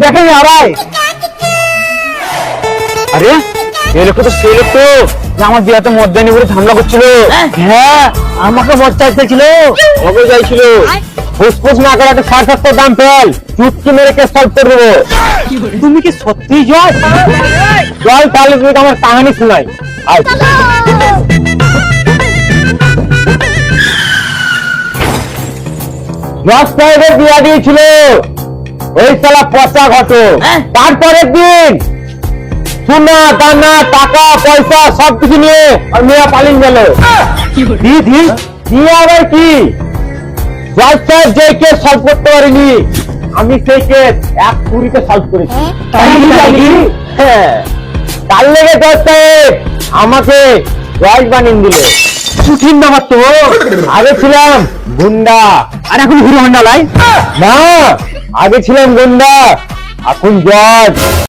দেখেন আড়াই। আরে এই লোক তো সেই লোক তো যে আমার বিয়াতে মদ দেয়নি বলে ঝামেলা করছিল। হ্যাঁ আমাকে মদ চাইতেছিল, কবে চাইছিল। ফুসফুস না করে একটা 700 দাম ফেল, চুটকি মেরে কেস সলভ করে দেবো। তুমি কি সত্যি জয়? জয় তাহলে তুমি আমার কাহিনী শোনাই। সাহেবের বিয়া দিয়েছিল ওই সালা পচা ঘটক। তারপরের দিন সোনা দানা টাকা পয়সা সবকিছু নিয়ে আর মেয়া পালিয়ে গেল। দিয়ে আবার কি জজ সাহেব যে কেস সলভ করতে পারিনি, আমি সেই কেস 1 কুড়িতে সলভ করেছি। হ্যাঁ, তার লেগে জজ সাহেব আমাকে জজ বানিয়ে দিল। কঠিন ব্যাপার তো। আগে ছিলাম গুন্ডা আর এখন হিরো হন্ডা লাই। না, আগে ছিলাম গুন্ডা এখন জজ।